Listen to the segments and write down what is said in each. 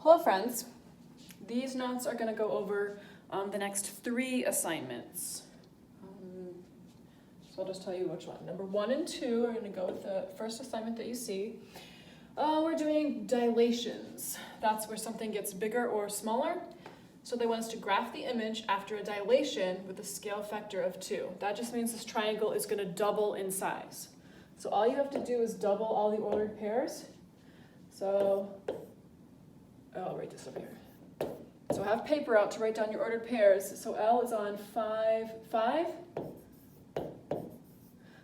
Hello friends, these notes are going to go over the next 3 assignments. So I'll just tell you which one. Number 1 and 2 are going to go with the first assignment that you see. We're doing dilations. That's where something gets bigger or smaller. So they want us to graph the image after a dilation with a scale factor of 2. That just means this triangle is going to double in size. So all you have to do is double all the ordered pairs. So I'll write this over here. So have paper out to write down your ordered pairs. So L is on 5, 5.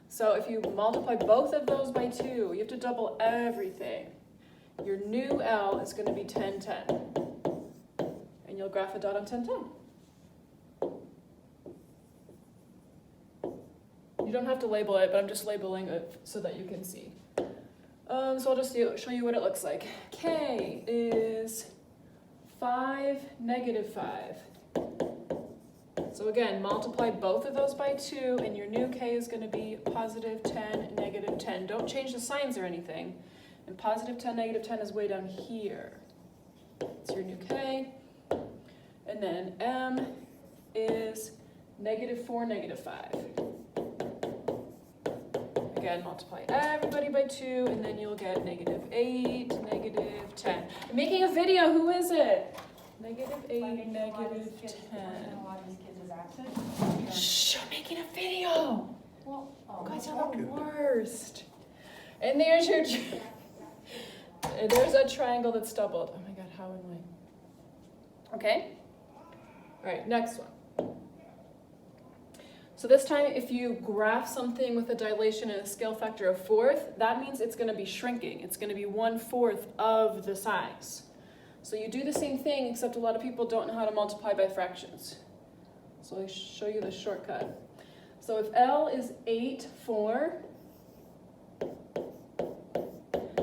So if you multiply both of those by 2, you have to double everything. Your new L is going to be 10, 10. And you'll graph a dot on 10, 10. You don't have to label it, but I'm just labeling it so that you can see. So I'll just show you what it looks like. K is 5, negative 5. So again, multiply both of those by 2, and your new K is going to be positive 10, negative 10. Don't change the signs or anything. And positive 10, negative 10 is way down here. It's your new K. And then M is negative 4, negative 5. Again, multiply everybody by 2, and then you'll get negative 8, negative 10. I'm making a video. Who is it? Negative 8, negative 10. A lot of these kids is absent. Shh, I'm making a video. Well, You guys are the worst. And there's your... There's a triangle that's doubled. Oh my god, how annoying. Okay? All right, next one. So this time, if you graph something with a dilation and a scale factor of 4th, that means it's going to be shrinking. It's going to be 1/4 of the size. So you do the same thing, except a lot of people don't know how to multiply by fractions. So I'll show you the shortcut. So if L is 8, 4,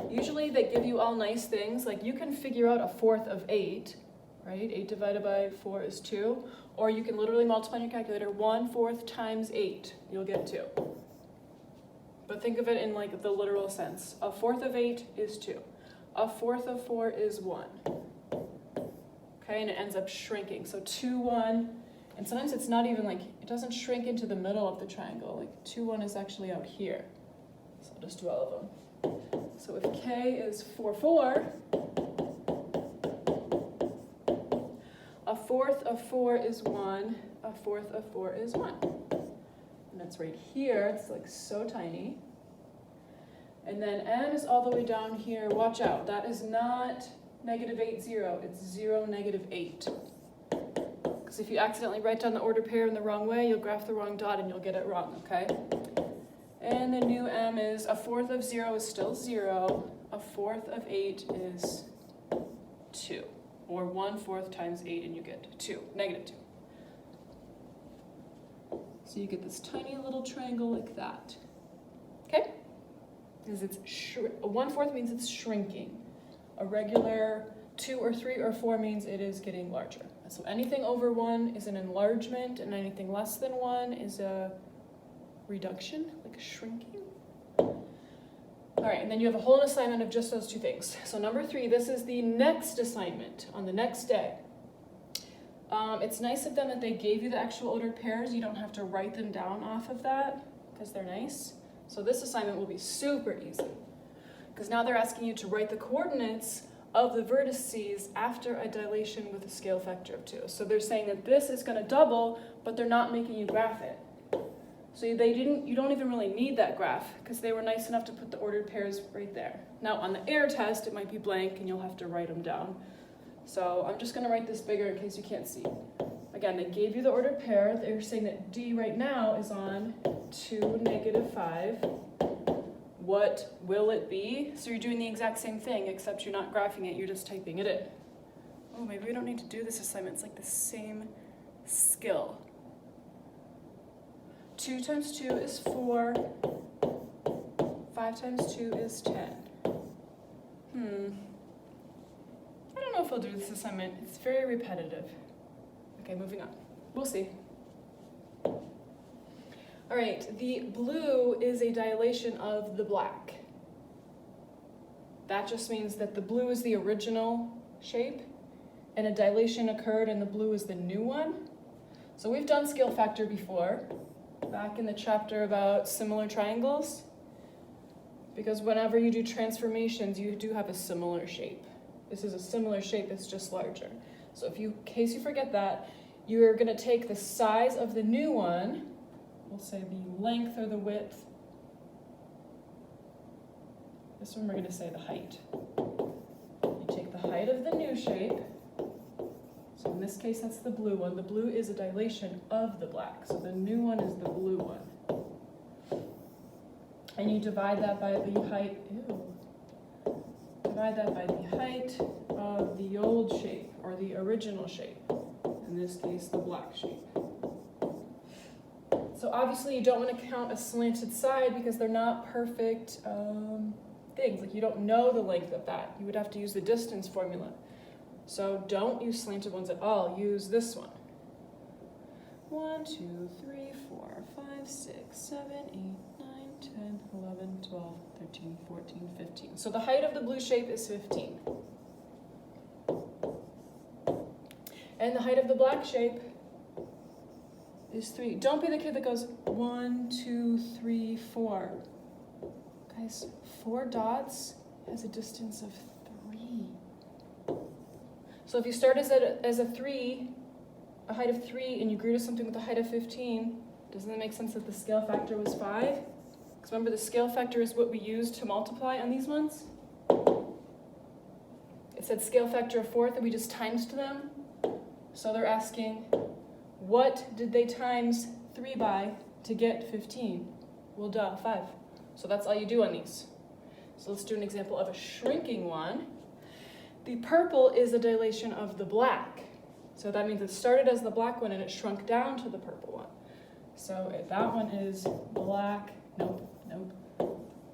usually they give you all nice things, like you can figure out 1/4 of 8, right? 8 divided by 4 is 2. Or you can literally multiply in your calculator 1/4 times 8. You'll get 2. But think of it in like the literal sense. 1/4 of 8 is 2. 1/4 of 4 is 1. Okay, and it ends up shrinking. So 2, 1. And sometimes it's not even like, it doesn't shrink into the middle of the triangle. Like 2, 1 is actually out here. So I'll just do all of them. So if K is 4, 4, 1/4 of 4 is 1, 1/4 of 4 is 1. And that's right here, it's like so tiny. And then M is all the way down here. Watch out, that is not negative 8, 0, it's 0, negative 8. Because if you accidentally write down the ordered pair in the wrong way, you'll graph the wrong dot and you'll get it wrong, okay? And the new M is 1/4 of 0 is still 0, 1/4 of 8 is 2. Or 1/4 times 8 and you get 2, negative 2. So you get this tiny little triangle like that. Okay? Because it's 1/4 means it's shrinking. A regular 2 or 3 or 4 means it is getting larger. So anything over 1 is an enlargement, and anything less than 1 is a reduction, like a shrinking. All right, and then you have a whole assignment of just those 2 things. So number 3, this is the next assignment on the next day. It's nice of them that they gave you the actual ordered pairs. You don't have to write them down off of that because they're nice. So this assignment will be super easy because now they're asking you to write the coordinates of the vertices after a dilation with a scale factor of 2. So they're saying that this is going to double, but they're not making you graph it. So you don't even really need that graph because they were nice enough to put the ordered pairs right there. Now on the air test, it might be blank and you'll have to write them down. So I'm just gonna write this bigger in case you can't see. Again, they gave you the ordered pair. They're saying that D right now is on 2, negative 5. What will it be? So you're doing the exact same thing, except you're not graphing it, you're just typing it in. Oh, maybe we don't need to do this assignment. It's like the same skill. 2 times 2 is 4. 5 times 2 is 10. I don't know if I'll do this assignment. It's very repetitive. Okay, moving on. We'll see. All right, the blue is a dilation of the black. That just means that the blue is the original shape, and a dilation occurred and the blue is the new one. So we've done scale factor before, back in the chapter about similar triangles, because whenever you do transformations, you do have a similar shape. This is a similar shape, it's just larger. So in case you forget that, you're going to take the size of the new one, we'll say the length or the width. This one we're going to say the height. You take the height of the new shape. So in this case, that's the blue one. The blue is a dilation of the black. So the new one is the blue one. And you divide that by the height, divide that by the height of the old shape, or the original shape. In this case, the black shape. So obviously you don't want to count a slanted side because they're not perfect things. Like you don't know the length of that. You would have to use the distance formula. So don't use slanted ones at all. Use this one. 1, 2, 3, 4, 5, 6, 7, 8, 9, 10, 11, 12, 13, 14, 15. So the height of the blue shape is 15. And the height of the black shape is 3. Don't be the kid that goes 1, 2, 3, 4. Guys, 4 dots has a distance of 3. So if you start as a 3, a height of 3, and you grew to something with a height of 15, doesn't it make sense that the scale factor was 5? Because remember, the scale factor is what we use to multiply on these ones. It said scale factor of 4th, and we just times them. So they're asking, what did they times 3 by to get 15? Well, duh, 5. So that's all you do on these. So let's do an example of a shrinking one. The purple is a dilation of the black. So that means it started as the black one and it shrunk down to the purple one. So if that one is black, nope.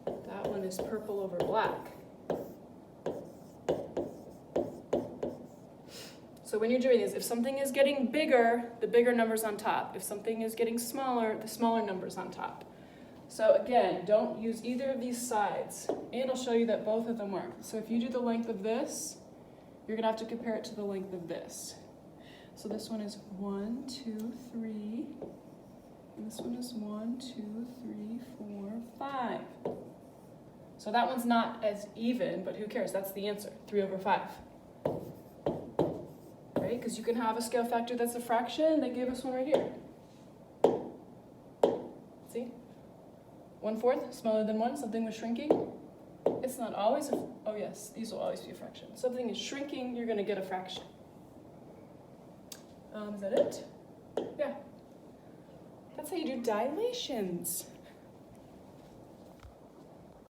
That one is purple over black. So when you're doing this, if something is getting bigger, the bigger number's on top. If something is getting smaller, the smaller number's on top. So again, don't use either of these sides. And I'll show you that both of them work. So if you do the length of this, you're going to have to compare it to the length of this. So this one is 1, 2, 3. And this one is 1, 2, 3, 4, 5. So that one's not as even, but who cares? That's the answer, 3 over 5. Right? Because you can have a scale factor that's a fraction. They gave us one right here. See? 1/4, smaller than 1, something was shrinking. It's not always oh yes, these will always be a fraction. Something is shrinking, you're going to get a fraction. Is that it? Yeah. That's how you do dilations.